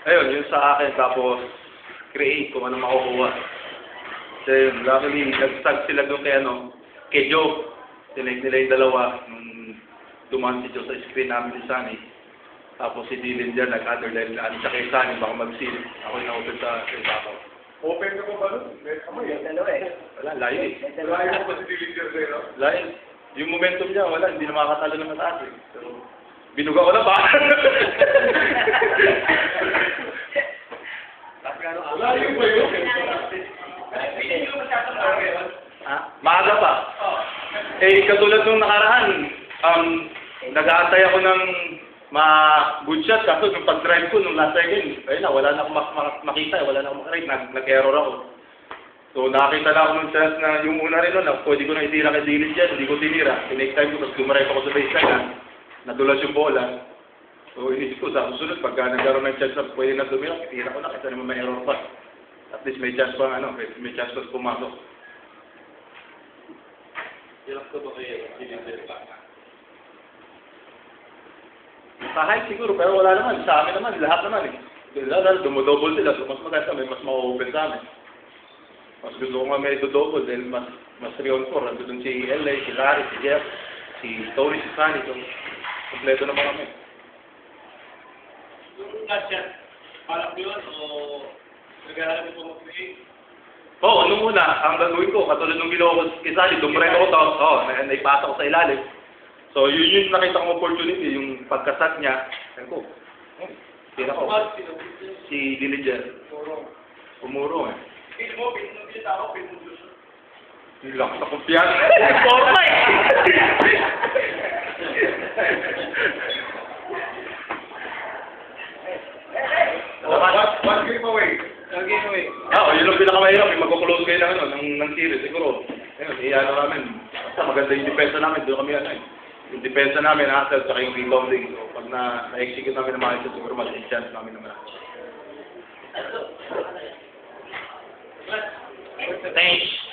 Ayun, yun sa akin. Tapos, create kung ano makukuha. So yun, luckily, nag-stag sila doon kay Joe. Tinake nila yung dalawa nung dumaan si Joe sa screen namin ni Sunny. Tapos si Dylan dyan, nag-other dahil siya kay Sunny, baka mag-seal. Ako yung na-open sa Baco. Open ka pa ba nun? Wala, layo eh. Layo mo ba si Dylan dyan sa'yo? Layo. Yung momentum niya, wala, hindi na makakatalo ng mataas eh. So, binuga ko na ba? Layo ba yun? Maaga pa. Eh, katulad nung nakaraan, nag-aantay ako ng good shot. Kaso nung pag-drive ko, nung last second, ayun na, wala na akong makita, wala na akong makarate, nag-error ako. So, nakakita na ako nung chance na yung una rin nun, pwede ko na itira kay Dylan dyan, hindi ko tinira. Tinake time ko, tapos dumaray ako sa baseline, nadulas yung bola. So, inisip ko, sa susunod, pagka nagkaroon ng chance na pwede na tumira, itira ko na, kasi naman may error pa. At least may chance pa, may chance pa pumasok. Hirap ko ba kayo? Sa height siguro, pero wala naman. Sa amin naman, lahat naman eh. Dahil dumodouble sila, so mas maganda, may mas ma-open sa amin. Mas gusto ko nga may double dahil mas 3-on-4. Ando dun si LA, si Larry, si Jeff, si Tony, si Sunny. So, kompleto naman kami. Yung last shot, palak yun o nag-aaral mo mag-create? Oo, nung una, ang gagawin ko, katulad nung ginawa ko kay Sunny, dumbrek ako tapos, naipasa ko sa ilalim. So, yun yung nakita kong opportunity, yung pagkasat niya. Sabi ko, tira ko. Si Dillinger. Umuro eh. Pin mo ako, pin mo gusto. Yung lakas na kumpiyansa. Forma eh! One game away. Yun yung pinakamahirap, yung magkukulose kayo ng series, siguro. Ayun, ano namin, basta maganda yung depensa namin, doon kami yung depensa namin, hassle, saka yung rebounding. So, pag na-execute namin ng mga siguro mag-chance namin naman. Thanks.